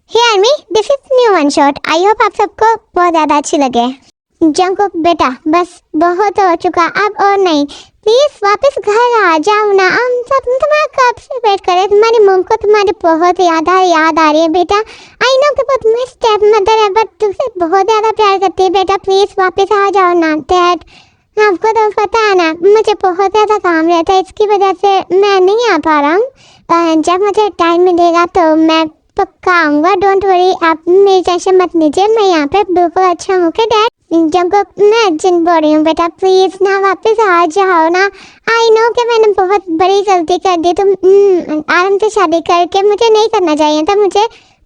Hey army, this is new one shot. I hope आप सबको बहुत ज़्यादा अच्छी लगे। जंकुक बेटा, बस बहुत हो चुका अब और नहीं, प्लीज वापस घर आ जाओ ना। हम सब तुम्हारा कब से वेट कर रहे हैं। तुम्हारी मम को तुम्हारी बहुत याद आ रही है बेटा। आई नो कि बहुत मैं स्टेप मदर है, बट तुमसे बहुत ज़्यादा प्यार करती है बेटा। प्लीज वापस आ जाओ ना डैड। आपको तो पता है ना, मुझे बहुत ज़्यादा काम रहता है, इसकी वजह से मैं नहीं आ पा रहा हूँ। जब मुझे टाइम मिलेगा तो मैं पक्का आऊँगा। डोंट वरी, आप मेरी टेंशन मत लीजिए, मैं यहाँ पे बिल्कुल अच्छा हूँ। ओके डैड, जब मैं जिन बोल रही हूँ बेटा, प्लीज ना वापस आ जाओ ना। आई नो कि मैंने बहुत बड़ी गलती कर दी। तुम आराम से शादी करके मुझे नहीं करना चाहिए था।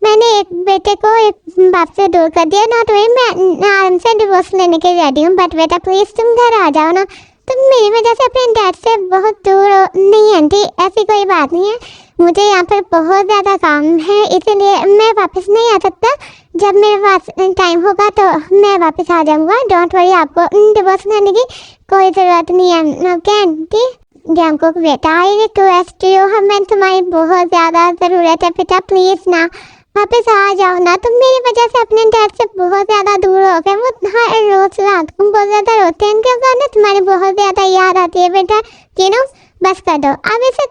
मैंने एक बेटे को एक बाप से दूर कर दिया। नॉट वही, मैं आराम से डिवोर्स लेने के रेडी हूँ, बट बेटा प्लीज तुम घर आ जाओ ना। तुम मेरी वजह से अपने डैड से बहुत दूर हो। नहीं आंटी, ऐसी कोई बात नहीं है, मुझे यहाँ पर बहुत ज़्यादा काम है, इसीलिए मैं वापस नहीं आ सकता। जब मेरे पास टाइम होगा तो मैं वापस आ जाऊँगा। डोंट वरी, आपको डिवोर्स लेने की कोई ज़रूरत नहीं है। Okay aunty. जंकुक बेटा, आई रिक्वेस्ट यू, हमें तुम्हारी बहुत ज़्यादा ज़रूरत है बेटा। प्लीज़ ना वापस आ जाओ ना। तुम मेरी वजह से अपने डैड से बहुत ज़्यादा दूर हो गए। वो हर रोज़ रात को बहुत ज़्यादा रोते हैं, उनके साथ ना तुम्हारी बहुत ज़्यादा याद आती है बेटा। यू नो, बस कर दो अब, इसे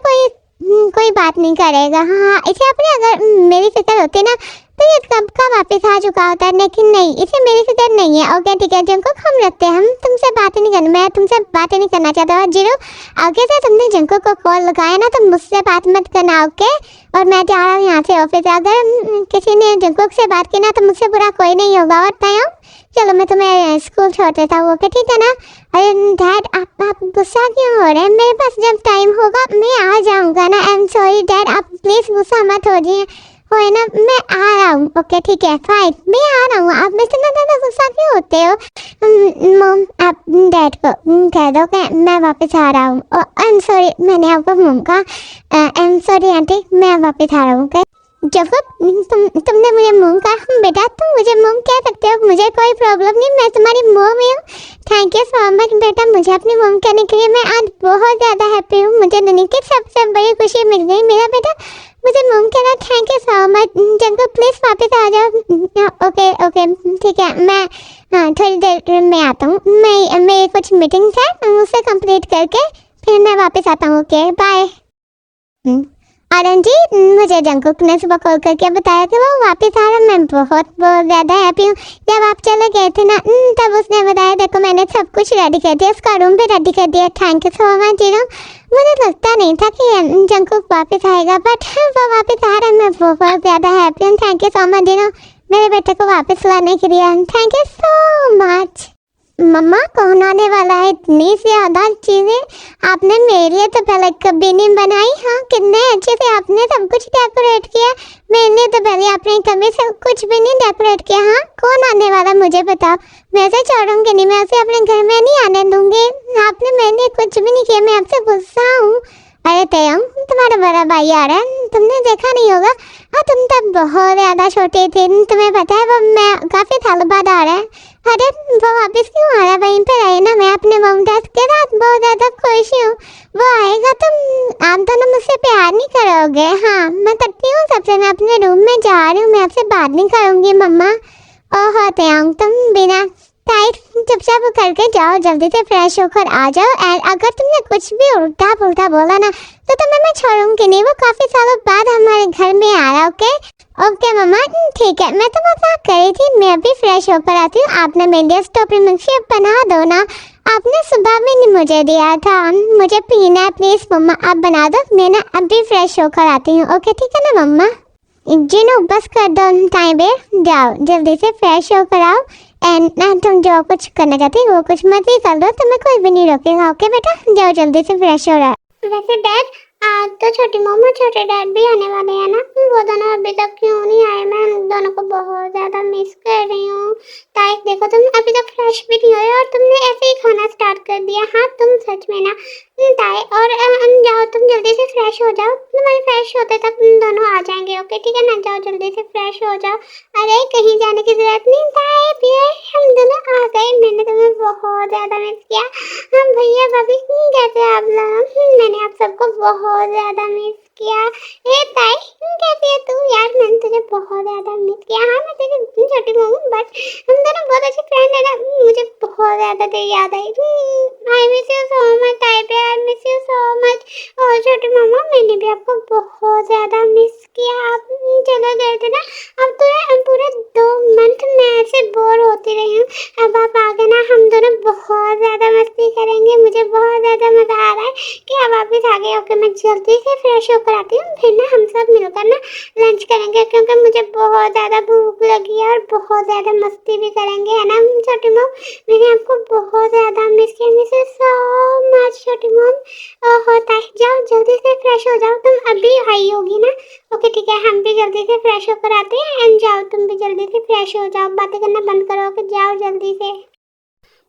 कोई बात नहीं करेगा। हाँ, इसे अपने अगर मेरी फिक्र होती ना तो ये कब का वापस आ चुका होता है, लेकिन नहीं, इसे मेरी फिक्र नहीं है। ओके ठीक है जंकुक, हम रखते हैं, हम तुमसे बातें नहीं करना, मैं तुमसे बातें नहीं करना चाहता। और जीरो, आगे से तुमने जंकुक को कॉल लगाया ना तो मुझसे बात मत करना। ओके, और मैं जा रहा हूँ यहाँ से ऑफिस। अगर किसी ने जंकुक से बात की ना तो मुझसे बुरा कोई नहीं होगा। और टाइम, चलो मैं तुम्हें स्कूल छोड़ देता हूँ। ओके ठीक है ना। अरे डैड, आप गुस्सा क्यों हो रहे हैं? मेरे पास जब टाइम होगा मैं आ जाऊँगा ना। आई एम सॉरी डैड, आप प्लीज़ गुस्सा मत हो जाइए, होए ना, मैं आ रहा हूँ। ओके ठीक है फाइन, मैं आ रहा हूँ। आप इतना ज़्यादा गुस्सा क्यों होते हो? मम, आप डैड को कह दो कि मैं वापस आ रहा हूँ। आई एम सॉरी, मैंने आपको मम का, आई एम सॉरी आंटी, मैं वापस आ रहा हूँ। जब तुमने मुझे मम कहा बेटा, तुम मुझे मम कह सकते हो, मुझे कोई प्रॉब्लम नहीं, मैं तुम्हारी मम हूँ। थैंक यू सो मच बेटा, मुझे अपनी मम कहने के लिए। मैं आज बहुत ज़्यादा हैप्पी हूँ, मुझे दुनिया की सबसे बड़ी खुशी मिल गई मेरा बेटा, मुझे मम कहना। Thank you so much. Jungkook please वापस आ जाओ। ओके ओके ठीक है, मैं थोड़ी देर में आता हूँ। मेरी कुछ मीटिंग्स है, उसे कंप्लीट करके फिर मैं वापस आता हूँ। Okay bye. आर्यन जी, मुझे जंकुक ने सुबह कॉल करके बताया कि वो वापस आ रहा है। मैं बहुत ज़्यादा हैप्पी हूँ। जब आप चले गए थे ना तब उसने बताया, देखो मैंने सब कुछ रेडी कर दिया, उसका रूम भी रेडी कर दिया। Thank you so much zero. मुझे लगता नहीं था कि जंकुक वापस आएगा, बट वो वापस आ रहा है। मैं बहुत ज़्यादा हैप्पी हूँ। Thank you so much zero, मेरे बेटे को वापस लाने के लिए। Thank you so much. मम्मा, कौन आने वाला है? इतनी ज़्यादा चीज़ें आपने मेरे लिए तो पहले कभी नहीं बनाई। हाँ, कितने अच्छे से आपने सब कुछ डेकोरेट किया। मेरे लिए तो पहले आपने कभी से कुछ भी नहीं डेकोरेट किया। हाँ, कौन आने वाला मुझे बताओ, मैं से छोड़ूंगी नहीं, मैं उसे अपने घर में नहीं आने दूंगी। आपने मेरे लिए कुछ भी नहीं किया, मैं आपसे गुस्सा हूँ। अरे तयंग, तुम्हारा बड़ा भाई आ रहा है, तुमने देखा नहीं होगा। हाँ, तुम तब बहुत ज़्यादा छोटे थे, तुम्हें पता है, वो मैं काफ़ी साल बाद आ रहा है। अरे वो वापस क्यों आ रहा है? वहीं पे रहे ना, मैं अपने मम डैड के साथ बहुत ज़्यादा खुश हूँ। वो आएगा तो आप दोनों मुझसे प्यार नहीं करोगे? हाँ, मैं करती हूँ सबसे, मैं अपने रूम में जा रही हूँ, मैं आपसे बात नहीं करूँगी मम्मा। ओह तयंग, तुम बिना टाइट चुपचाप करके जाओ, जल्दी से फ्रेश होकर आ जाओ। एंड अगर तुमने कुछ भी उल्टा पुल्टा बोला ना तो तुम्हें मैं छोड़ूंगी नहीं। वो काफ़ी सालों बाद हमारे घर में आ रहा। ओके ओके मम्मा ठीक है, मैं तो मजाक कर रही थी, मैं अभी फ्रेश होकर आती हूँ। आपने मेरे लिए स्ट्रॉबेरी मिल्कशेक बना दो ना, आपने सुबह में नहीं मुझे दिया था, मुझे पीना है। प्लीज़ मम्मा आप बना दो, मैं ना अभी फ्रेश होकर आती हूँ। ओके ठीक है ना मम्मा? जिनो बस कर दो टाइम पे, जाओ जल्दी से फ्रेश होकर आओ। एंड ना तुम जो कुछ करना चाहती हो वो कुछ मत ही कर दो, तुम्हें कोई भी नहीं रोकेगा। ओके बेटा, जाओ जल्दी से फ्रेश हो रहा। वैसे डैड, आज तो छोटी मम्मा छोटे डैड भी आने वाले हैं ना, वो दोनों अभी तक क्यों नहीं आए? मैं उन दोनों को बहुत ज़्यादा मिस कर रही हूँ। ताई देखो, तुम अभी तक फ्रेश भी नहीं हुए और तुमने ऐसे ही खाना स्टार्ट कर दिया। हाँ, तुम सच में ना ताई, और जाओ तुम जल्दी से फ्रेश हो जाओ, तुम्हारे फ्रेश होते तक तुम दोनों आ जाएंगे। ओके ठीक है ना, जाओ जल्दी से फ्रेश हो जाओ। अरे कहीं जाने की जरूरत नहीं ताई, फिर हम दोनों आ गए। मैंने तुम्हें बहुत ज़्यादा मिस किया। हम भैया भाभी कैसे आप लोग? मैंने आप सबको बहुत ज़्यादा मिस किया। हे ताई कैसी है तू? यार मैंने तुझे बहुत ज़्यादा मिस किया। हाँ मैं तेरी छोटी बहू हूँ, बट हम दोनों बहुत अच्छे फ्रेंड है ना। मुझे बहुत ज़्यादा तेरी याद आई। I miss you so much ताई पे, I miss you so much. और छोटी मामा मैंने भी आपको बहुत ज़्यादा मिस किया। आप चले गए थे ना, अब तो पूरे 2 मंथ मैं ऐसे बोर होती रही हूँ। अब आप आ गए ना, हम दोनों बहुत ज़्यादा मस्ती करेंगे। मुझे बहुत ज़्यादा मज़ा आ रहा है कि अब वापस आ गए। ओके मैं जल्दी से फ्रेश होकर आती हूँ, फिर ना हम सब मिलकर ना लंच करेंगे, क्योंकि मुझे बहुत ज़्यादा भूख लगी है और बहुत ज़्यादा मस्ती भी करेंगे, है ना छोटी मॉम? मैंने आपको बहुत ज़्यादा मिस किया। मिस यू सो मच छोटी मॉम। होता है, जाओ जल्दी से फ्रेश हो जाओ। तुम अभी आई होगी ना? ओके ठीक है, हम भी जल्दी से फ्रेश होकर आते हैं। एंड जाओ तुम भी जल्दी से फ्रेश हो जाओ, बातें करना बंद करो। ओके जाओ जल्दी से।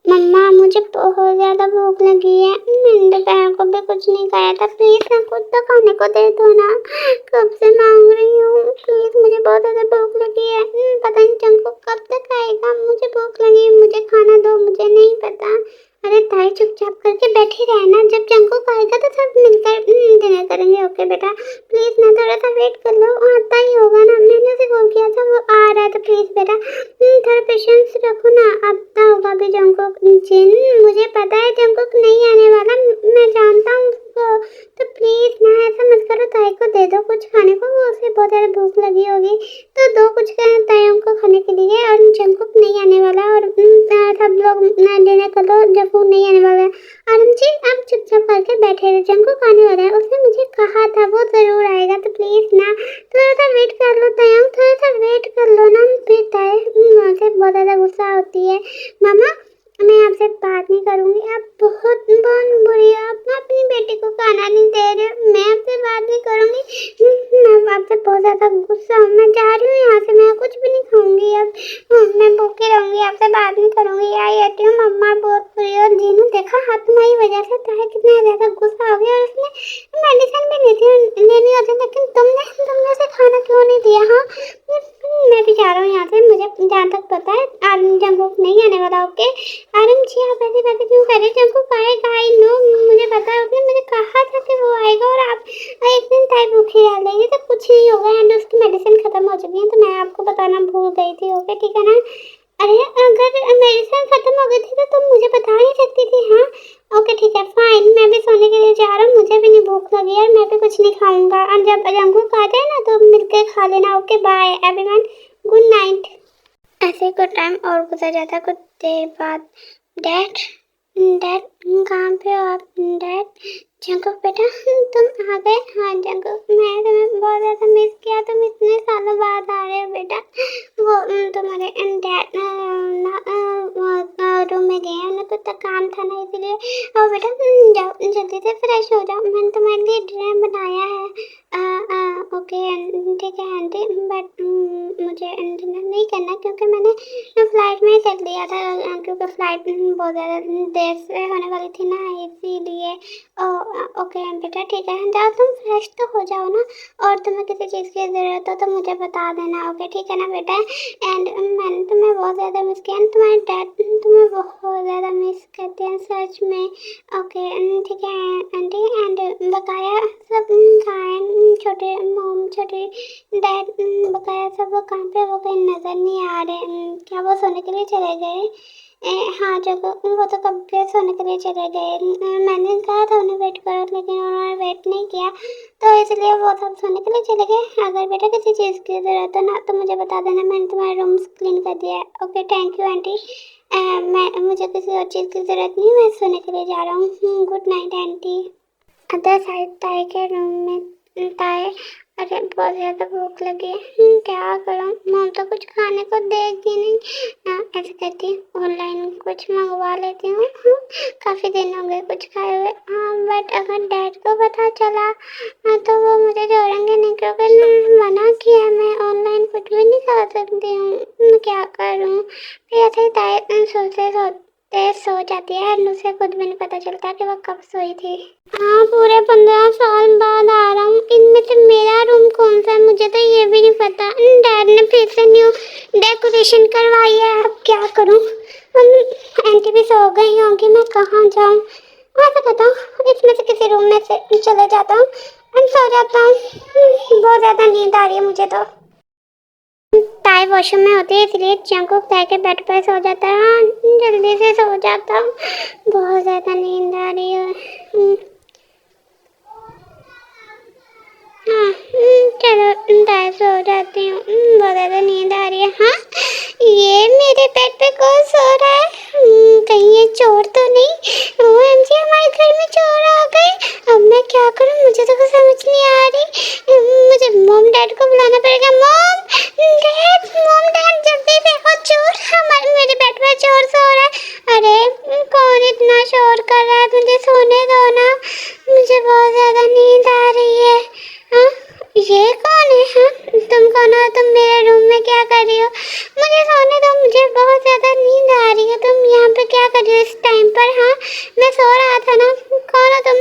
मम्मा मुझे बहुत ज़्यादा भूख लगी है, मैंने दोपहर को भी कुछ नहीं खाया था। प्लीज़ ना कुछ तो खाने को दे दो ना, कब से मांग रही हूँ। प्लीज़ मुझे बहुत ज़्यादा भूख लगी है। पता नहीं जंकु कब तक आएगा। मुझे भूख लगी है, मुझे खाना दो। मुझे नहीं पता। अरे ताई चुपचाप करके बैठी रहना, जब जंकुक आएगा तो सब मिलकर डिनर करेंगे। ओके बेटा प्लीज़ ना थोड़ा सा वेट कर लो, आता ही होगा ना। मैंने उसे कॉल किया था, वो आ रहा है, तो प्लीज़ बेटा थोड़ा पेशेंस रखो ना, आता होगा अभी जंकुक। जिन मुझे पता है जंकुक नहीं आने वाला, मैं जानता हूँ उसको। तो प्लीज़ ना ऐसा मत करो, ताई को दे दो कुछ खाने को, वो उसे बहुत ज़्यादा भूख लगी होगी। तो दो कुछ ताइयों को खाने के लिए, और जंकुक नहीं आने वाला। और सब लोग डिनर कर लो, जंकुक नहीं आने वाला है। आरम जी आप चुपचाप करके बैठे रहे, जंकुक आने वाला है, उसने मुझे कहा था वो ज़रूर आएगा। तो प्लीज़ ना थोड़ा सा वेट कर लो ताइयों, थोड़ा सा वेट कर लो ना। फिर ताई वहाँ से बहुत ज़्यादा गुस्सा होती है। मामा मैं आपसे बात नहीं करूँगी, आप बहुत बहुत बुरी हो। आप अपनी बेटी को खाना नहीं दे रहे हो, मैं आपसे बात नहीं करूँगी। मैं आपसे बहुत ज़्यादा गुस्सा हूँ, मैं जा रही हूँ यहाँ से, मैं कुछ भी नहीं खाऊंगी अब। मैं भूखी रहूँगी, आपसे बात नहीं करूँगी। आई आती हूँ, मम्मा बहुत बुरी हो। जीनू देखा हाथ तुम्हारी वजह से ताई कितना ज़्यादा गुस्सा हो गया, और उसने मेडिसिन भी लेनी होती, लेकिन तुमने उसे खाना क्यों नहीं दिया? हाँ मैं भी जा रहा हूँ यहाँ से, मुझे जहाँ तक पता है आर्मी जंकुक नहीं आने वाला। ओके आरम जी आप ऐसी बातें क्यों कर रहे हैं? जंकुक आएगा, आई नो, मुझे पता है, उसने मुझे कहा था कि वो आएगा। और आप एक दिन ताई भूखी रह लेंगे तो कुछ नहीं होगा। एंड उसकी मेडिसिन खत्म हो चुकी है, तो मैं आपको बताना भूल गई थी। ओके ठीक है ना? अरे अगर मेडिसिन खत्म हो गई थी तो तुम मुझे बता नहीं सकती थी? हाँ ओके ठीक है फाइन, मैं भी सोने के लिए जा रहा हूँ, मुझे भी नहीं भूख लगी है, मैं भी कुछ नहीं खाऊंगा। और जब जंकुक आ जाए ना तो मिलकर खा लेना। Okay bye everyone, good night. ऐसे कुछ टाइम और गुजर जाता। कुछ देर बाद डैड डैड कहाँ पे हो आप? डैड जंकुक बेटा तुम आ गए? हाँ जंकुक मैं तुम्हें बहुत ज़्यादा मिस किया, तुम इतने सालों बाद आ रहे हो बेटा। वो तुम्हारे डैड रूम में गए हैं, उन्हें कुछ काम था ना इसलिए। और बेटा जाओ जल्दी से फ्रेश हो जाओ, मैंने तुम्हारे लिए डिनर बनाया है। ओके ठीक है आंटी, बट मुझे डिनर नहीं करना, क्योंकि मैंने फ्लाइट में ही कर लिया था, क्योंकि फ्लाइट बहुत ज़्यादा देर से होने वाली थी ना इसीलिए। ओके बेटा ठीक है, जाओ तुम फ्रेश तो हो जाओ ना, और तुम्हें किसी चीज़ की ज़रूरत हो तो मुझे बता देना। ओके ठीक है ना बेटा? एंड मैंने तुम्हें बहुत ज़्यादा मिस किया, तुम्हारे डैड तुम्हें बहुत ज़्यादा मिस करते हैं सच में। ओके ठीक है आंटी। एंड बकाया सब खाए, छोटे मॉम छोटे डैड बकाया सब वो कहाँ पे, वो कहीं नज़र नहीं आ रहे। क्या वो सोने के लिए चले गए? हाँ जगह वो तो कब के सोने के लिए चले गए। मैंने कहा था उन्हें वेट करो, लेकिन उन्होंने वेट नहीं किया, तो इसलिए वो सब सोने के लिए चले गए। अगर बेटा किसी चीज़ की ज़रूरत हो ना तो मुझे बता देना, मैंने तुम्हारे रूम्स क्लीन कर दिया है। Okay thank you aunty. मुझे किसी और चीज़ की ज़रूरत नहीं, मैं सोने के लिए जा रहा हूँ। Good night aunty. Other side ताई के रूम में ताई, अरे बहुत ज़्यादा भूख लगी है, क्या करूँ? मॉम तो कुछ खाने को देगी नहीं। ऐसे करती हूँ ऑनलाइन कुछ मंगवा लेती हूँ। काफ़ी दिन हो गए कुछ खाए हुए। हाँ बट अगर डैड को पता चला तो वो मुझे छोड़ेंगे नहीं, क्योंकि मना किया मैं ऑनलाइन कुछ भी नहीं खा सकती हूँ। मैं क्या करूँ? फिर ऐसे ही ताई सोचते सो जाती है, और उसे खुद भी नहीं पता चलता कि वो कब सोई थी। हाँ पूरे 15 साल बाद आ रहा हूँ, इनमें से मेरा रूम कौन सा है मुझे तो ये भी नहीं पता। डैड ने फिर से न्यू डेकोरेशन करवाई है, अब क्या करूँ? आंटी भी सो गई होंगी, मैं कहाँ जाऊँ? ऐसा करता हूँ इसमें से किसी रूम में से चले जाता हूँ, मैं सो जाता हूँ, बहुत ज़्यादा नींद आ रही है मुझे तो। ताई वॉशरूम में होती है इसलिए जंकुक ताई के बेड पर सो जाता है। हाँ, जल्दी से सो जाता हूँ, बहुत ज़्यादा नींद आ रही है। हाँ, चलो ताई सो जाती हूँ, बहुत ज़्यादा नींद आ रही है। हाँ, ये मेरे बेड पे कौन सो रहा है? कहीं ये चोर तो नहीं? ओएमजी, हमारे घर में चोर आ गए। अब मैं क्या करूँ, मुझे तो कुछ समझ नहीं आ रही। मुझे मॉम डैड को बुलाना पड़ेगा। मॉम डैड जल्दी देखो, चोर हमारे मेरे बेड पे चोर सो रहा है। अरे कौन इतना शोर कर रहा है, मुझे सोने दो ना, मुझे बहुत ज़्यादा नींद आ रही है। हाँ, ये कौन है? हाँ, तुम कौन हो? तुम मेरे रूम में क्या कर रही हो? मुझे सोने दो, मुझे बहुत ज़्यादा नींद आ रही है। तुम यहाँ पे क्या कर रही हो इस टाइम पर? हाँ, मैं सो रहा था ना। कौन हो तुम?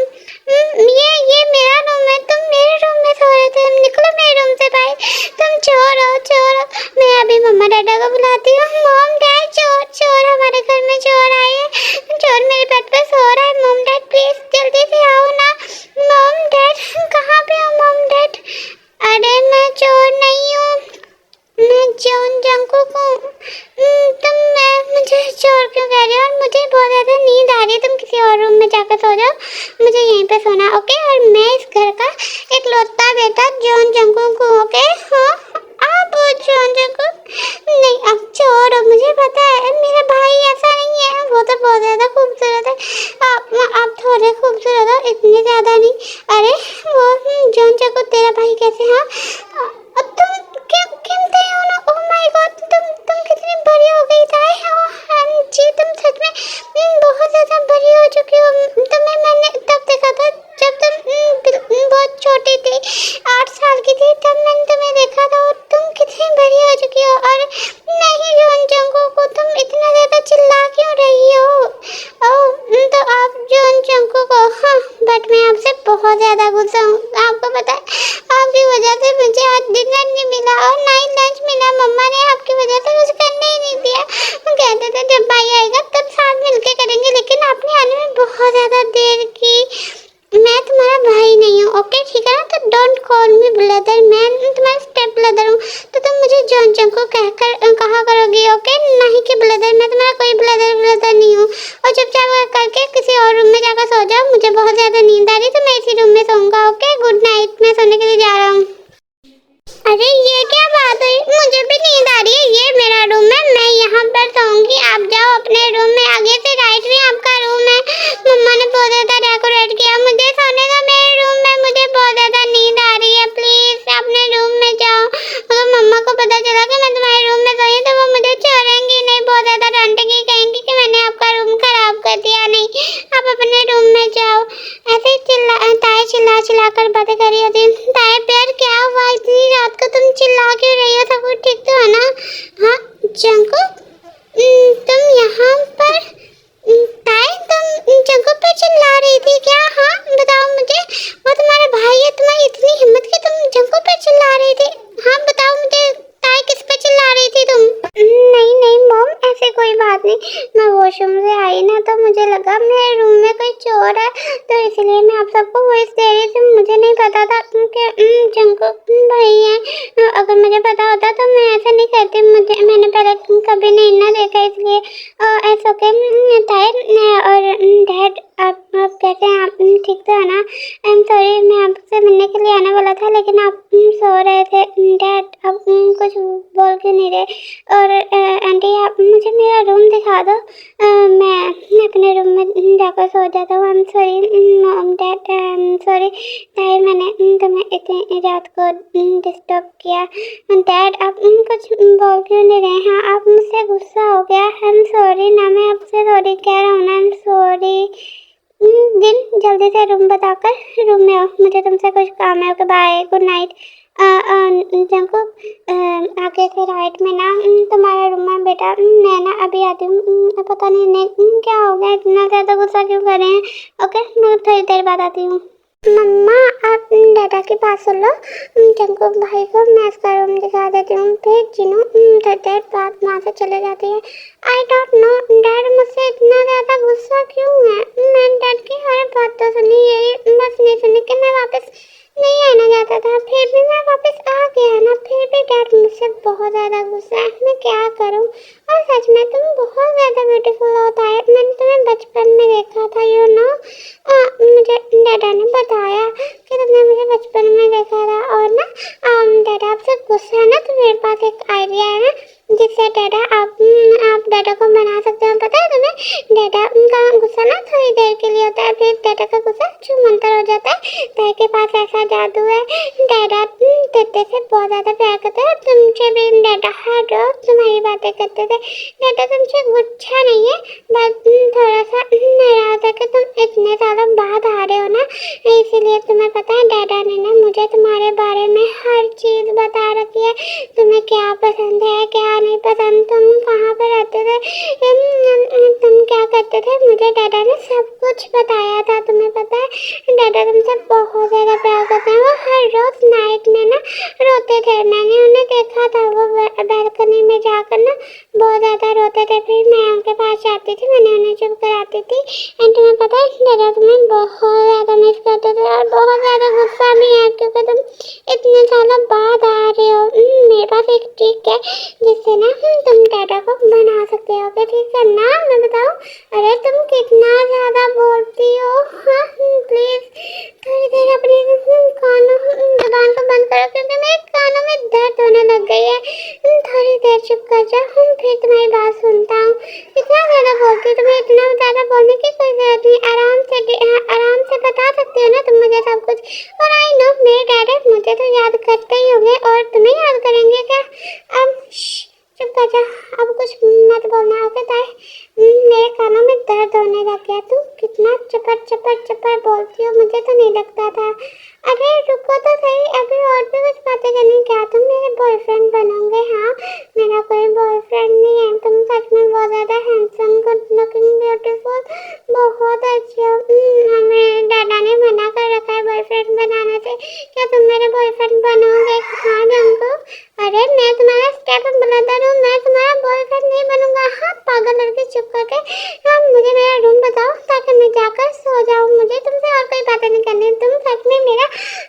ये मेरा रूम है, तुम मेरे रूम में सो रहे थे। निकलो मेरे रूम से बाहर, तुम चोर हो, चोर हो। मैं अभी मम्मा डैडा को बुलाती हूँ। मॉम डैड, चोर चोर हमारे घर में चोर आए हैं, चोर मेरे बेड पे सो रहा है। मॉम डैड प्लीज जल्दी से आओ ना। मॉम डैड कहाँ पे हो? मॉम डैड, अरे मैं चोर नहीं हूँ, मैं जॉन जंकुक हूँ। मुझे चोर क्यों कह रही हो? और मुझे बहुत ज़्यादा नींद आ रही है, तुम किसी और रूम में जाकर सो जाओ, मुझे यहीं पे सोना, ओके? और मैं इस घर का इकलौता बेटा जॉन जंकुक हूँ, ओके? हाँ, आप जॉन जंकुक नहीं, अब चोर हो, मुझे पता है। मेरा भाई ऐसा नहीं है, वो तो बहुत ज़्यादा खूबसूरत है। आप थोड़े खूबसूरत हो, इतने ज़्यादा नहीं। अरे वो जॉन जंकुक तेरा भाई कैसे? हाँ, अब तुम कीमते हो ना? ओह माय गॉड, तुम कितनी बड़ी हो गई ताई। हाँ जी, तुम सच में बहुत ज़्यादा बड़ी हो चुकी हो। तुम्हें मैंने तब देखा था जब तुम बहुत छोटी थी, 8 साल की थी, तब मैंने तुम्हें देखा था। और तुम कितनी बड़ी हो चुकी हो। और नहीं जॉन जंकुक को, तुम इतना ज़्यादा चिल्ला क्यों रही हो? ओह, तो आप जॉन जंकुक हो? हाँ, बट मैं आपसे बहुत ज़्यादा गुस्सा हूँ। आपको पता है, आपकी वजह से मुझे आज डिनर नहीं मिला और ना ही लंच मिला। मम्मा ने आपकी वजह से कुछ करने ही नहीं दिया। वो कहते थे जब भाई आएगा तब साथ मिलके करेंगे, लेकिन आपने आने में बहुत ज़्यादा देर की। मैं तुम्हारा भाई नहीं हूँ, ओके? ठीक है ना? तो डोंट कॉल मी ब्रदर, मैं तुम्हारा स्टेप ब्रदर हूँ। तो तुम मुझे जॉन जंकुक कहा करोगी, ओके? नहीं कि ब्रदर, मैं तुम्हारा कोई ब्रदर नहीं हूँ। और चुपचाप करके किसी और रूम में जाकर सो जाओ, मुझे बहुत ज़्यादा नींद आ रही है, तो मैं इसी रूम में सोऊंगा, ओके? गुड नाइट, मैं सोने के लिए जा रहा हूँ। अरे ये क्या बात हुई? मुझे भी नींद आ रही है, ये मेरा रूम है, मैं यहाँ पर सोऊंगी। आप जाओ अपने रूम में, आगे से राइट में आपका रूम है। मम्मा ने बहुत ज़्यादा डेकोरेट किया, मुझे सोने दो मेरे रूम में, मुझे बहुत ज़्यादा नींद आ रही है। प्लीज़ अपने रूम में जाओ। अगर मम्मा को पता चला कि मैं तुम्हारे रूम में सोई तो वो मुझे छोड़ेंगी नहीं, बहुत ज़्यादा डांटेंगी, कहेंगी कि मैंने आपका रूम खराब कर दिया। नहीं, आप अपने रूम में जाओ। ऐसे ही चिल्ला चिल्ला कर बातें कर रही होती। ताए प्यार क्या हुआ? इतनी रात को तुम चिल्ला क्यों रही हो? सब कुछ ठीक तो है ना? हाँ जंकुक, तुम यहाँ पर? ताए तुम जंकुक पे चिल्ला रही थी क्या? हाँ बताओ मुझे, वो तुम्हारा भाई है, तुम्हारी इतनी हिम्मत कि तुम जंकुक पे चिल्ला रही थी? हाँ बताओ मुझे, ताए किस पे चिल्ला रही थी तुम? नहीं नहीं मॉम, ऐसे कोई बात नहीं, मैं वॉशरूम से आई ना तो मुझे लगा मेरे रूम में कोई चोर है, तो इसलिए मैं आप सबको वॉइस दे रही थी। मुझे नहीं पता था कि जंकुक भाई है। अगर मुझे पता होता तो मैं ऐसा नहीं करती, मैंने पहले कभी नहीं ना देखा, इसलिए ऐसा ओके। और डैड, आप कैसे हैं? आप ठीक तो है ना? आई एम सॉरी, मैं आपसे मिलने के लिए आने वाला था, लेकिन आप सो रहे थे। डैड आप कुछ बोल क्यों नहीं रहे? और आंटी आप मुझे मेरा रूम दिखा दो, मैं अपने रूम में जाकर सो जाता हूँ। I am sorry mom dad, I am sorry ताई, मैंने तुम्हें इतनी रात को डिस्टर्ब किया। डैड आप कुछ बोल क्यों नहीं रहे? हाँ, आप मुझसे गुस्सा हो गया? आई एम सॉरी ना, मैं आपसे सॉरी कह रहा हूँ ना, आई एम सॉरी। दिन जल्दी से रूम बताकर रूम में आओ, मुझे तुमसे कुछ काम है, okay bye, good night. Jungkook, आगे से राइट में ना तुम्हारा रूम है बेटा, मैं ना अभी आती हूँ। पता नहीं क्या हो गया, इतना ज़्यादा गुस्सा क्यों कर रहे हैं? ओके, मैं थोड़ी देर बाद आती हूँ। मम्मा आप दादा के पास सुन लो, जंकुक भाई को मैं इसका रूम दिखा देती हूँ, फिर जिनू थोड़ी देर बाद वहाँ से चले जाती है। आई डोंट नो डैड मुझसे इतना ज़्यादा गुस्सा क्यों है? मैं डैड की हर बात तो सुनी, यही बस नहीं सुनी कि मैं वापस नहीं आना चाहता था, फिर भी मैं वापस आ गया ना। फिर भी डैड मुझसे बहुत ज़्यादा गुस्सा है, मैं क्या करूँ। और सच में तुम बहुत ज़्यादा ब्यूटीफुल होता है, मैंने तुम्हें बचपन में देखा था, यू नो। मुझे डैडा ने बताया कि तुमने मुझे बचपन में देखा था। और ना डैडा आपसे गुस्सा है ना, तो मेरे पास एक आइडिया है ना, जिससे डैडा आप डैडा को मना सकते हो। पता है तुम्हें, डैडा उनका गुस्सा ना थोड़ी देर के लिए होता है, फिर डैडा का गुस्सा छूमंतर हो जाता है। डैडा के पास ऐसा जादू है। डैडा दद्दे से बहुत ज़्यादा प्यार करते हैं, तुमसे भी डैडा हर रोज तुम्हारी बातें करते थे। डैडा तुमसे गुस्सा नहीं है, बस थोड़ा सा नाराज है कि तुम इतने सालों बाद आ रहे हो ना, इसीलिए। तुम्हें पता है डैडा ने ना मुझे तुम्हारे बारे में हर चीज़ बता रखी है, तुम्हें क्या पसंद है क्या नहीं पसंद, तुम कहाँ पे रहते थे, तुम क्या करते थे, मुझे डैडा ने सब कुछ बताया था। तुम्हें पता है डैडा तुमसे बहुत ज़्यादा प्यार करते हैं, वो हर रोज नाइट में ना रोते थे। मैंने उन्हें देखा था, वो बैल्कनी में जाकर ना बहुत ज़्यादा रोते थे, फिर मैं उनके पास जाती थी, मैंने उन्हें चुप कराती थी। एंड तुम्हें पता है डैडा तुम्हें बहुत ज़्यादा मिस करते थे, और बहुत ज़्यादा गुस्सा भी है क्योंकि तुम इतने सालों बाद आ रहे हो। मेरे पास एक ट्रिक है जिससे ना तुम डैडा को बना सकते हो। ठीक है ना, मैं बताऊँ। अरे तुम कितना ज़्यादा बोलती हो। हाँ प्लीज़ थोड़ी देर अपनी कानों जबान को बंद करो, क्योंकि मेरे कानों में दर्द होने लग गई है। थोड़ी देर चुप कर जाओ, फिर तुम्हारी बात सुनता हूँ। इतना ज़्यादा बोलती हो, तुम्हें इतना ज़्यादा बोलने की कोई ज़रूरत नहीं। आराम से बता सकते हो ना तुम मुझे सब कुछ। और आई नो मेरे डैडी मुझे तो याद करते ही होंगे, और तुम्हें याद करेंगे क्या। अब चुप कर जा, अब कुछ मत बोलना, ओके ताई। मेरे कानों में दर्द होने लग गया। तुम कितना चपर चपर चपर बोलती हो, मुझे तो नहीं लगता था। अरे रुको तो सही, अभी और भी कुछ बातें करनी। क्या तुम मेरे बॉयफ्रेंड बनोगे। हाँ, मेरा कोई बॉयफ्रेंड नहीं है, तुम सच में बहुत ज़्यादा हैंडसम, गुड लुकिंग, ब्यूटीफुल, बहुत अच्छे हो। हमें डैडा ने मना कर रखा है बॉयफ्रेंड बनाने से, क्या तुम मेरे बॉयफ्रेंड बनोगे। हाँ जंको, अरे मैं तुम्हारा स्टेप ब्रदर हूँ, मैं तुम्हारा बॉयफ्रेंड नहीं बनूंगा। हाँ पागल लड़की, चुप करके हाँ मुझे मेरा रूम बताओ ताकि मैं जाकर सो जाऊँ। मुझे तुमसे और कोई बातें नहीं करनी। तुम सच में मेरा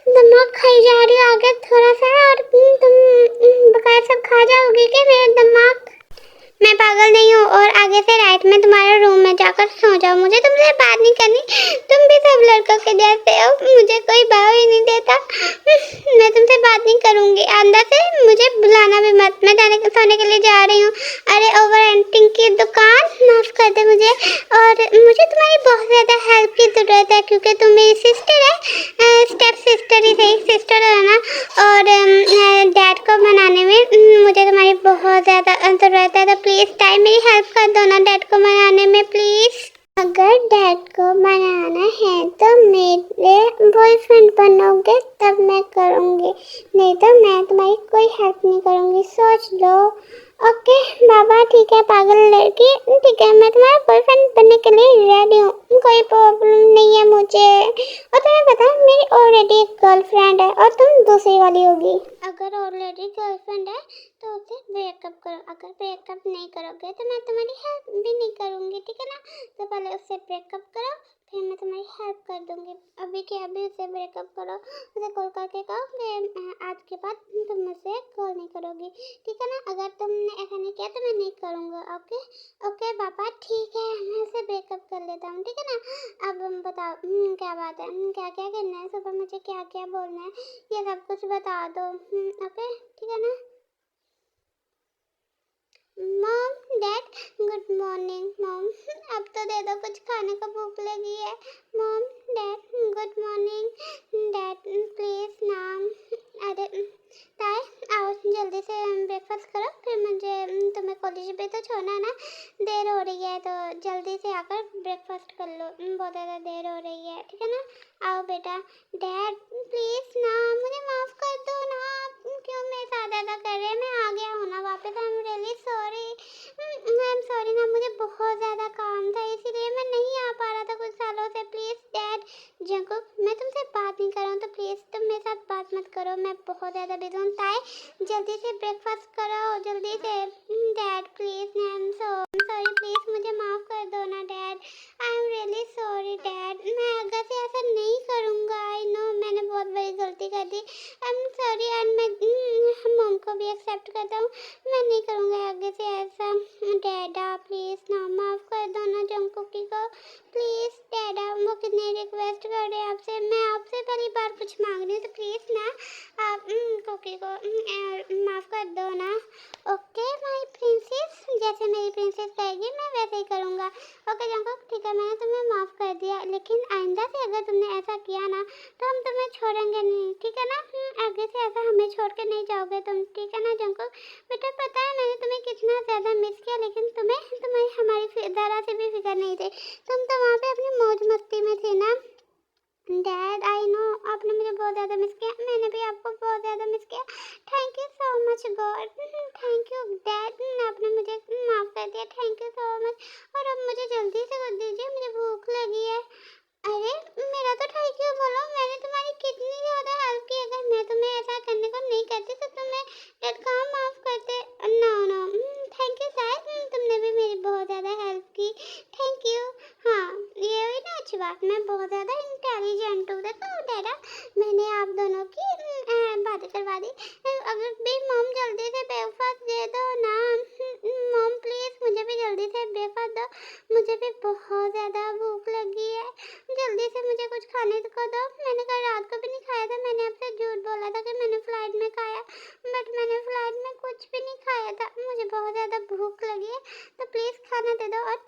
दिमाग खाई जा रही हो आगे थोड़ा सा, और तुम बकाया सब खा जाओगी क्या मेरा दिमाग। मैं पागल नहीं हूँ, और आगे से राइट में तुम्हारे रूम में जाकर सो जाओ। मुझे तुमसे बात नहीं करनी, तुम भी सब लड़कों के जैसे हो, मुझे कोई भाव ही नहीं देता। मैं तुमसे बात नहीं करूँगी, अंदर से मुझे बुलाना भी मत, मैं सोने के लिए जा रही हूँ। अरे ओवर एंटिंग की दुकान, माफ़ कर दे मुझे, और मुझे तुम्हारी बहुत ज़्यादा हेल्प की ज़रूरत है, क्योंकि तुम मेरी सिस्टर है, स्टेप सिस्टर ही सही, सिस्टर है ना। और डैड को मनाने में मुझे तुम्हारी बहुत ज़्यादा ज़रूरत है, तो प्लीज़ टाइम मेरी हेल्प कर दो ना डैड को मनाने में प्लीज़। अगर डैड को मनाना है तो मेरे बॉयफ्रेंड बनोगे तब मैं करूँगी, नहीं तो मैं तुम्हारी कोई हेल्प नहीं करूँगी, सोच लो। ओके बाबा, ठीक है पागल लड़की, ठीक है मैं तुम्हारा बॉयफ्रेंड बनने के लिए रेडी हूँ, कोई प्रॉब्लम नहीं है मुझे। और तुम्हें पता है मेरी ऑलरेडी एक गर्लफ्रेंड है, और तुम दूसरी वाली होगी। अगर ऑलरेडी गर्लफ्रेंड है तो उसे ब्रेकअप करो, अगर ब्रेकअप नहीं करोगे तो मैं तुम्हारी हेल्प भी नहीं करूँगी, ठीक है ना। तो पहले उससे ब्रेकअप करो, फिर मैं तुम्हारी हेल्प कर दूँगी। अभी के अभी उसे ब्रेकअप करो, उसे कॉल करके कहो कि आज के बाद तुम मुझसे कॉल नहीं करोगी, ठीक है ना। अगर तुमने ऐसा नहीं किया तो मैं नहीं करूँगा। ओके ओके पापा, ठीक है मैं उसे ब्रेकअप कर लेता हूँ, ठीक है ना। अब बताओ क्या बात है, क्या क्या करना है, सुबह मुझे क्या क्या बोलना है, ये सब कुछ बता दो। ओके ठीक है ना। Mom dad good morning. Mom अब तो दे दो, कुछ खाने को भूख लगी है। Mom dad good morning. Dad please नाम। अरे ताई आओ जल्दी से ब्रेकफास्ट करो, फिर मुझे तुम्हें कॉलेज पे तो छोड़ना है ना, देर हो रही है, तो जल्दी से आकर ब्रेकफास्ट कर लो, बहुत ज़्यादा देर हो रही है, ठीक है ना। आओ बेटा। डैड प्लीज़ ना, मुझे माफ़ कर दो ना, आप क्यों मेरे साथ ऐसा कर रहे हैं, मैं आ गया हूँ ना वापस। I am really sorry, I am sorry ना, मुझे बहुत ज़्यादा काम था इसीलिए मैं नहीं आ पा रहा था कुछ सालों से। प्लीज़ डैड जंकुक, मैं तुमसे बात नहीं कर रहा हूँ तो प्लीज़ तुम मेरे साथ बात मत करो, मैं बहुत ज़्यादा बिजी हूँ। ताई जल्दी से ब्रेकफास्ट करो, जल्दी से। Dad please, I am sorry, please मुझे माफ़ कर दो ना dad, I am really sorry dad, मैं आगे से ऐसा नहीं करूँगा। आई नो मैंने बहुत बड़ी गलती डैडा प्लीज़ ना माफ़ कर दो ना जंकुकी को, प्लीज़ डैडा। वो कितनी रिक्वेस्ट कर रहे हैं आपसे, मैं आपसे पहली बार कुछ मांग रही हूँ, तो प्लीज़ ना आप कुकी को माफ़ कर दो ना। ओके माय प्रिंसेस, जैसे मेरी प्रिंसेस कहेगी मैं वैसे ही करूँगा। ओके जंकुक ठीक है, मैंने तुम्हें माफ़ कर दिया, लेकिन आइंदा से अगर तुमने ऐसा किया ना तो हम तुम्हें छोड़ेंगे नहीं, ठीक है ना। आगे से ऐसा हमें छोड़ के नहीं जाओगे तुम, ठीक है ना जंकुक। बेटा पता है मैंने तुम्हें कितना ज़्यादा मिस किया, लेकिन तुम्हें हमारी ज़रा से भी फिक्र नहीं थी। तुम तो वहाँ पे अपनी मौज मस्ती में थी ना। डैड आई नो आपने मुझे बहुत ज़्यादा मिस किया, मैंने भी आपको बहुत ज़्यादा मिस किया। Thank you so much God, thank you dad, आपने मुझे माफ़ कर दिया, थैंक यू सो मच। और अब मुझे जल्दी से कर दीजिए, मुझे भूख लगी है। अरे मेरा तो थैंक यू बोलो, मैंने तुम्हारी कितनी ज़्यादा हेल्प की, अगर मैं तुम्हें ऐसा करने को नहीं करती तो तुम्हें डैड कहाँ माफ़ करते। No no thank you sir, तुमने भी मेरी बहुत ज़्यादा हेल्प की, थैंक यू। हाँ ये हुई ना अच्छी बात, मैं बहुत ज़्यादा इंटेलिजेंट हूँ। देखो डैडा मैंने आप दोनों की बातें करवा दी। अगर भी मॉम जल्दी से ब्रेकफास्ट दे दो ना, मॉम प्लीज़ मुझे भी जल्दी से ब्रेकफास्ट दो, मुझे भी बहुत ज़्यादा भूख लगी है, जल्दी से मुझे कुछ खाने को दो। मैंने कल रात को भी नहीं खाया था, मैंने आपसे झूठ बोला था कि मैंने फ्लाइट में खाया, बट मैंने फ्लाइट में कुछ भी नहीं खाया था, मुझे बहुत ज़्यादा भूख लगी है, तो प्लीज़ खाना दे दो। और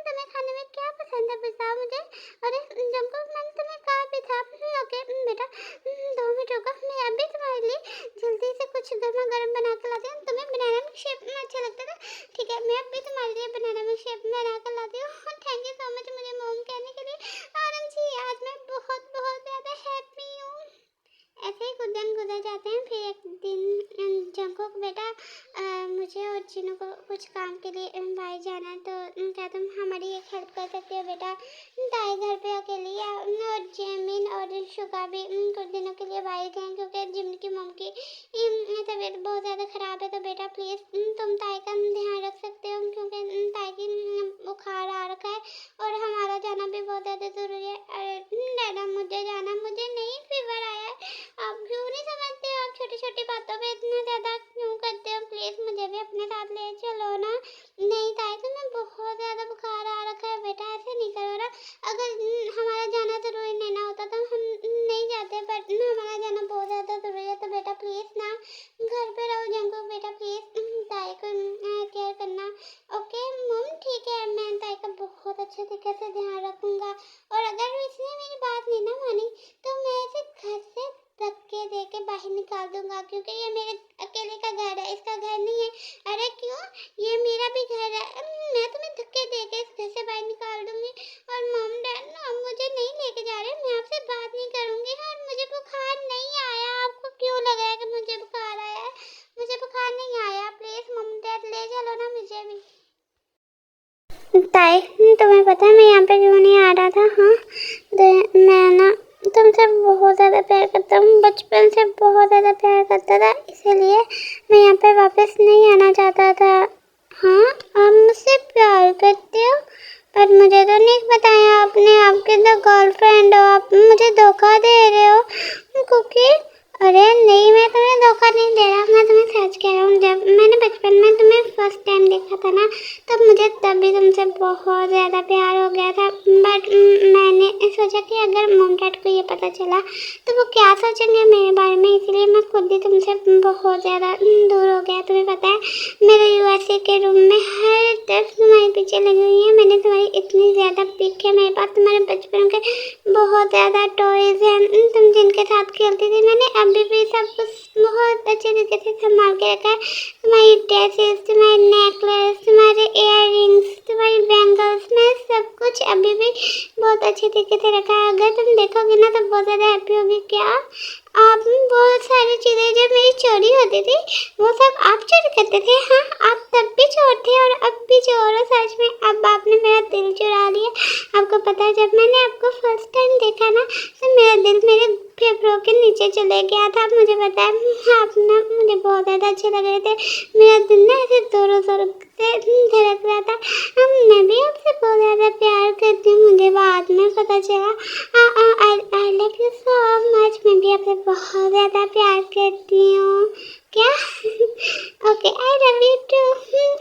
तुम्हें खाने में क्या पसंद है बताओ मुझे। अरे जंकुक मैंने तुम्हें कहा भी था। ओके बेटा 2 मिनट रुको, मैं अभी तुम्हारे लिए जल्दी से कुछ गर्मा गर्म बना के लाती हूँ। तुम्हें बनाना मिल्क शेक में अच्छा लगता था, ठीक है मैं अभी तुम्हारे लिए बनाना मिल्क शेक बना कर लाती हूँ। थैंक यू सो मच मुझे मोम कहने के लिए। आराम जी आज मैं बहुत बहुत ज़्यादा हैप्पी हूँ। ऐसे ही कुछ दिन गुजर जाते हैं, फिर एक दिन जंकुक बेटा मुझे और चिनू को कुछ काम के लिए बाहर जाना है, तो क्या तुम हमारी एक हेल्प कर सकते हो बेटा। ताई घर पे अकेली है और जेमिन और शुगा भी कुछ दिनों के लिए बाहर गए, क्योंकि जिम की मम की तबीयत बहुत ज़्यादा ख़राब है। तो बेटा प्लीज़ तुम ताई का ध्यान रख सकते हो, क्योंकि ताई की बुखार आ रखा है और हमारा जाना भी बहुत ज़्यादा ज़रूरी है। डैडा मुझे जाना, मुझे नहीं फीवर आया है, आप क्यों नहीं समझते हो, आप छोटी छोटी बातों पे इतना ज़्यादा क्यों करते हो, प्लीज़ मुझे भी अपने साथ ले चलो ना। नहीं ताई तुम्हें बहुत ज़्यादा बुखार आ रखा है बेटा, ऐसे नहीं करो ना। अगर हमारा जाना ज़रूरी नहीं ना होता तो हम नहीं जाते, बट हमारा जाना बहुत ज़्यादा ज़रूरी है। तो बेटा प्लीज़ ना घर पे रहो जंकुक बेटा, प्लीज़ ताई को केयर करना। ओके मम ठीक है, मैं ताई का बहुत अच्छे तरीके से ध्यान रखूँगा, और अगर इसने मेरी बात नहीं ना मानी तो मैं इसे घर से धक्के दे के बाहर निकाल दूंगा, क्योंकि ये मेरे अकेले का घर है, इसका घर नहीं है। अरे क्यों, ये मेरा भी घर है, मैं तुम्हें धक्के दे के इस घर से बाहर निकाल दूंगी। और मॉम डैड ना मुझे नहीं लेके जा रहे, मैं आपसे बात नहीं करूंगी, और मुझे बुखार नहीं आया। आपको क्यों लग रहा है कि मुझे बुखार आया है, मुझे बुखार नहीं आया, प्लीज मॉम डैड ले चलो ना मुझे भी। ताई तुम्हें पता है मैं यहाँ पे क्यों नहीं आ रहा था। हाँ मैं ना तुमसे बहुत ज़्यादा प्यार करता हूँ, बचपन से बहुत ज़्यादा प्यार करता था, इसीलिए मैं यहाँ पे वापस नहीं आना चाहता था। हाँ आप मुझसे प्यार करते हो, पर मुझे तो नहीं बताया आपने, आपके तो गर्लफ्रेंड हो, आप मुझे धोखा दे रहे हो क्योंकि। अरे नहीं मैं तुम्हें धोखा नहीं दे रहा, मैं तुम्हें सच कह रहा हूँ। जब मैंने बचपन में तुम्हें फर्स्ट टाइम देखा था ना, तब मुझे तभी तुमसे बहुत ज़्यादा प्यार हो गया था, बट मैंने सोचा कि अगर मॉम डैड को ये पता चला तो वो क्या सोचेंगे मेरे बारे में, इसलिए मैं खुद ही तुमसे बहुत ज़्यादा दूर हो गया। तुम्हें पता है मेरे यूएसए के रूम में हर तरफ तुम्हारे पीछे लगी हुई है, मैंने तुम्हारी इतनी ज़्यादा पिक है, मेरे पास तुम्हारे बचपन के बहुत ज़्यादा टॉयज़ हैं, तुम जिनके साथ खेलती थी, मैंने अभी भी सब कुछ बहुत अच्छे तरीके से संभाल के रखा है। तुम्हारी ड्रेसेस, तुम्हारे नेकलेस, तुम्हारे इयररिंग्स, तुम्हारी बैंगल्स, मैं सब कुछ अभी भी बहुत अच्छे तरीके से रखा है। अगर तुम देखोगे ना तो बहुत ज़्यादा हैप्पी होगी। क्या आप बहुत सारी चीज़ें जो मेरी चोरी होती थी वो सब आप चोरी करते थे? हाँ आप तब भी चोर थे और अब भी चोर हो, सच में अब आपने मेरा दिल चुरा लिया। आपको पता है जब मैंने आपको फर्स्ट टाइम देखा ना तो मेरा दिल मेरे फेफड़ों के नीचे चले गया था। मुझे पता है आप ना मुझे बहुत ज़्यादा अच्छे लग रहे थे, मेरा दिल ना ऐसे जोरों जोरों से धड़क रहा था। मैं भी आपसे बहुत ज़्यादा प्यार करती हूँ, मुझे बाद में पता चला। I love you so much, मैं भी आपसे बहुत ज़्यादा प्यार करती हूँ। क्या okay I love you too.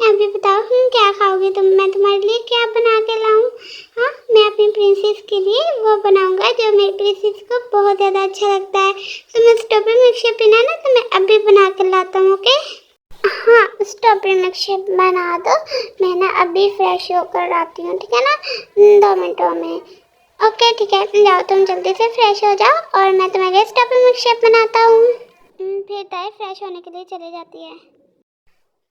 अभी बताओ क्या खाओ? कहोगे तो मैं तुम्हारे लिए क्या बना के लाऊं? हाँ, मैं अपनी प्रिंसेस के लिए वो बनाऊंगा जो मेरी प्रिंसेस को बहुत ज़्यादा अच्छा लगता है। तो मैं स्ट्रॉबेरी मिल्क शेक पीना ना, तो मैं अभी बना के लाता हूँ। ओके? हाँ, स्ट्रॉबेरी मिल्क शेक बना दो, मैं ना अभी फ्रेश होकर आती हूँ, ठीक है ना? 2 मिनटों में। ओके ठीक है, जाओ तुम जल्दी से फ्रेश हो जाओ और मैं तुम्हारे लिए स्ट्रॉबेरी मिल्क शेक बनाता हूँ। फिर ताई फ्रेश होने के लिए चली जाती है।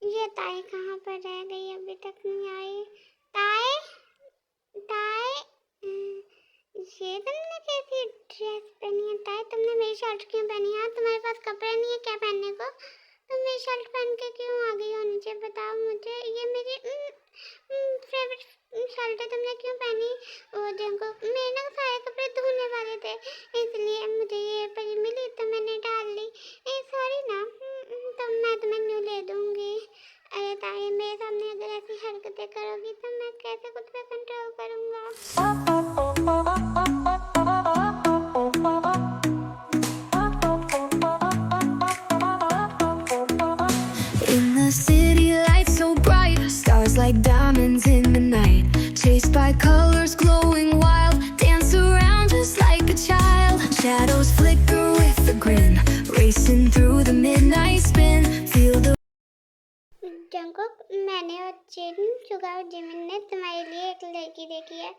ये ताई कहाँ पर रह गई, अभी तक नहीं आई। ताई, ताई, ये तुमने कैसी ड्रेस पहनी है ताई? तुमने मेरी शर्ट क्यों पहनी है? तुम्हारे पास कपड़े नहीं है क्या पहनने को? तुम मेरी शर्ट पहन के क्यों आ गई हो नीचे, बताओ मुझे। ये मेरी फेवरेट शर्ट है, तुमने क्यों पहनी? वो देखो, मेरे ना सारे कपड़े धोने वाले थे, इसलिए मुझे ये परी मिली तो मैंने डाल ली। सॉरी ना, तो मैं तुम्हें न्यू ले दूंगी। अरे ताई, मेरे सामने अगर ऐसी हरकतें करोगी तो मैं कैसे खुद पे कंट्रोल करूँगा? In the city, lights so bright, stars like diamonds in the night. Chased by colors glowing wild, dance around just like a child. Shadows flicker with a grin, racing through the midnight spin. Feel the Jungkook, मैंने और चुगा और Jimin ने तुम्हारे लिए एक लड़की देखी है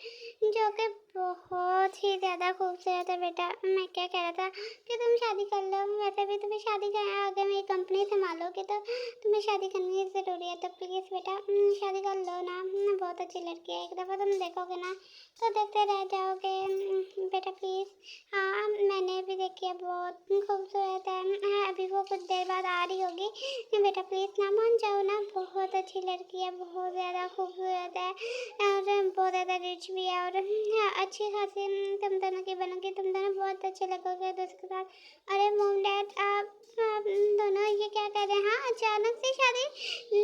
जो कि बहुत ही ज़्यादा खूबसूरत है बेटा। मैं क्या कह रहा था कि तुम शादी कर लो, वैसे भी तुम्हें शादी कर अगर मेरी कंपनी संभालोगे तो तुम्हें शादी करनी ज़रूरी है, तो प्लीज़ बेटा शादी कर लो ना। बहुत अच्छी लड़की है, एक दफ़ा तुम देखोगे ना तो देखते रह जाओगे। बेटा प्लीज़। हाँ, मैंने भी देखी है, बहुत खूबसूरत है। अभी वो कुछ देर बाद आ रही होगी। बेटा प्लीज़ ना मान जाओ ना, बहुत अच्छी लड़की है, बहुत ज़्यादा खूबसूरत है और बहुत ज़्यादा रिच भी है और अच्छी खासी तुम दोनों की बनोगी, तुम दोनों बहुत अच्छे लगोगे दोस्त के साथ। अरे मॉम डैड, आप दोनों ये क्या कर रहे हैं? हाँ, अचानक से शादी?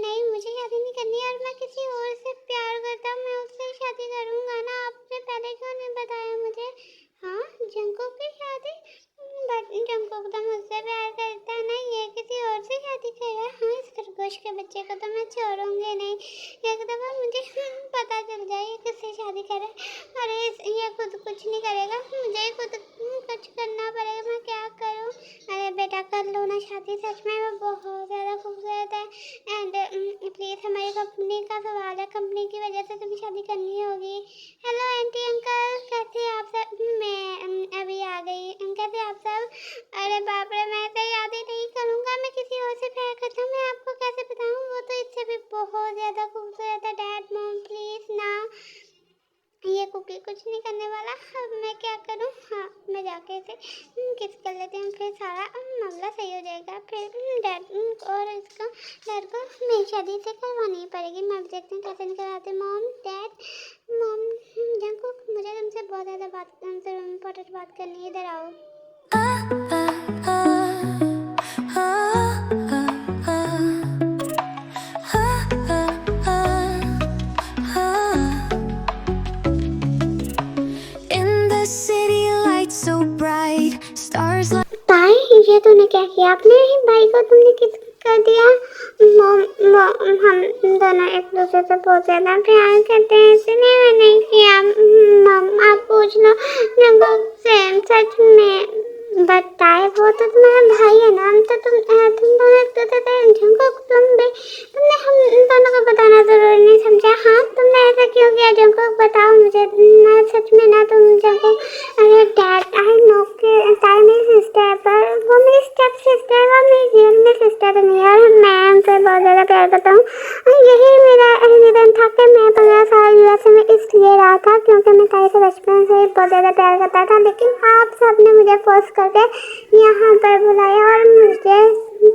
नहीं, मुझे शादी नहीं करनी है और मैं किसी और से प्यार करता हूँ, मैं उससे शादी करूँगा ना। आपने पहले क्यों नहीं बताया मुझे? हाँ, जंकुक की शादी? बट जंकुक तो मुझसे प्यार करता है ना, ये किसी और से शादी कर रहा है। हाँ, इस खरगोश के बच्चे को तो मैं छोड़ूंगी नहीं, एक दफ़ा मुझे पता चल जाए ये किससे शादी कर रहा है। अरे ये खुद कुछ नहीं करेगा, मुझे ही खुद कुछ करना पड़ेगा, मैं क्या करूँ? अरे बेटा कर लो ना शादी, सच में वो बहुत ज़्यादा खूबसूरत है एंड प्लीज़ हमारी कंपनी का सवाल है, कंपनी की वजह से तुम्हें शादी करनी होगी। हेलो आंटी अंकल, कैसे हैं आप सब? मैं अभी आ गई। कैसे आप सब? अरे बाप रे, मैं तो शादी नहीं करूँगा, मैं किसी और से प्यार करता हूँ। मैं आपको कैसे बताऊँ, वो तो इससे भी बहुत ज़्यादा खूबसूरत है। डैड मॉम प्लीज़ ना, ये कुकी कुछ नहीं करने वाला। अब मैं क्या करूँ? हाँ, मैं जाके इसे किस कर लेती हूँ, फिर सारा मामला सही हो जाएगा। फिर डैड और इसका डैड को मेरी शादी से करवानी पड़ेगी। मैं भी देखती हूँ कैसे नहीं करवाती। मॉम डैड, मॉम जंकुक, मुझे तुमसे बहुत ज़्यादा इम्पोर्टेंट बात करनी है, इधर आओ। in the city, lights so bright, stars like भाई, ये तूने क्या किया? अपने ही भाई को तुमने किस कर दिया? हम दोनों एक दूसरे से बहुत ज़्यादा प्यार करते हैं, इसलिए मैंने किया। मम आप पूछ लो जंकुक से, सच में बताए, वो तो तुम्हारा भाई है ना। तो तुम दोनों एक दूसरे से, जंकुक तुमने हम दोनों को बताना ज़रूरी नहीं समझा? हाँ, तुमने ऐसा क्यों किया जंकुक, बताओ मुझे ना, सच में ना तुम जंकुक। अरे डैड, आई नो कि ताई मेरी सिस्टर है, पर वो मेरी स्टेप सिस्टर है, वो मेरी रियल में सिस्टर नहीं है और मैं उनसे बहुत ज़्यादा प्यार करता हूँ। यही मेरा रीज़न था कि मैं 15 साल यूएसए में इसलिए रहा था क्योंकि मैं ताई से बचपन से ही बहुत ज़्यादा प्यार करता था, लेकिन आप सब ने मुझे फोर्स करके यहाँ पर बुलाया और मुझे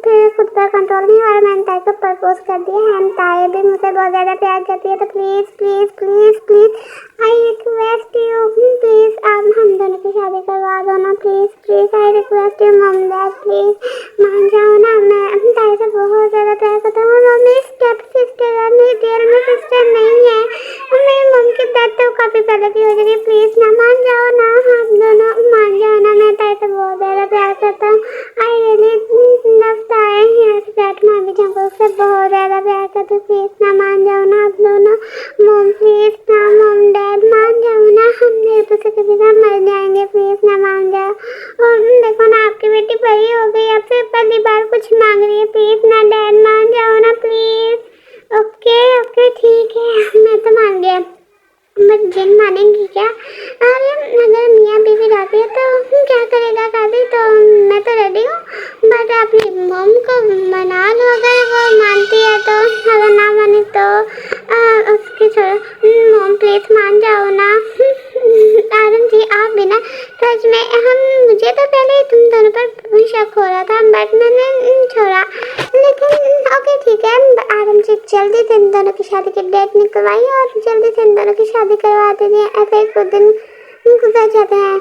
फिर खुद पर कंट्रोल नहीं और मैंने ताई को प्रपोज कर दिया। एंड ताई भी मुझे बहुत ज़्यादा प्यार करती है, तो please please please please I request you, please आप हम दोनों की शादी करवा दो ना, please please I request you mom dad, please मान जाओ ना। मैं अपनी ताई से बहुत ज़्यादा प्यार करता हूँ, वो मेरी स्टेप सिस्टर है, मेरी रियल में सिस्टर नहीं है। और मेरी मम की डेथ तो काफ़ी पहले की हो गई, प्लीज़ ना मान जाओ ना, आप दोनों मान जाओ ना। मैं ताई से बहुत ज़्यादा प्यार करता हूँ, आई रियली लव ताई। मैं भी जंकुक से बहुत ज़्यादा प्यार करता ओके प्लीज ना, मान जाओ ना आप दोनों। मॉम प्लीज ना, मॉम डैड मान जाओ ना, हम एक दूसरे के बिना मर जाएंगे, प्लीज ना मान जाओ। और देखो ना आपकी बेटी बड़ी हो गई, आपसे पहली बार कुछ मांग रही है, प्लीज ना डैड मान जाओ ना प्लीज। ओके ओके ठीक है, मैं तो मान गया, बट जिन मानेंगी क्या? अरे अगर मियाँ बीवी रहती है तो क्या करेगा काजी, तो मैं तो रेडी हूँ, बट अपनी मम को मना लो अगर वो मानती है तो, अगर ना मानी तो उसकी छोड़ो। मम प्लीज मान जाओ ना। आरम जी आप भी ना, सच में मुझे तो पहले तुम दोनों पर शक हो रहा था, बट मैंने छोड़ा, लेकिन ओके ठीक है। आरम जी जल्दी से इन दोनों की शादी की डेट निकलवाई और जल्दी से इन दोनों की शादी करवा दीजिए, ऐसे ही कुछ दिन गुजर जाते हैं।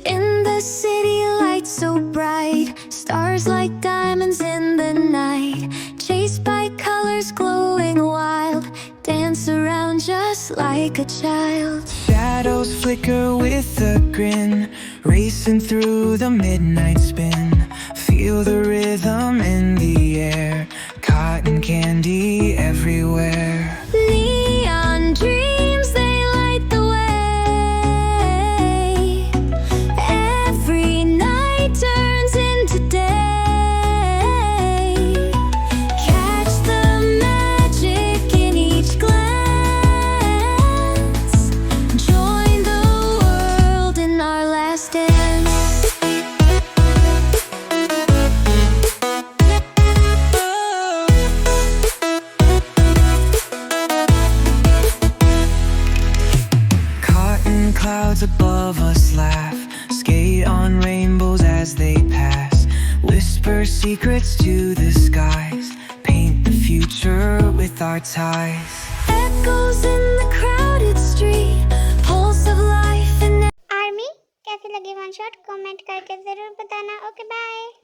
In the city, lights so bright, stars like diamonds in the night, chased by colors glowing wild, dance around just like a child. Shadows flicker with a grin, racing through the midnight spin. Feel the rhythm in the air, cotton candy everywhere. Neon dreams, they light the way. Every night turns into day. Catch the magic in each glance. Join the world in our last dance. Cotton clouds above us laugh, skate on rainbows as they pass, whisper secrets to the skies, paint the future with our ties. Echoes in the crowded street, pulse of life in army कैसी लगी one shot comment करके जरूर बताना। Okay bye.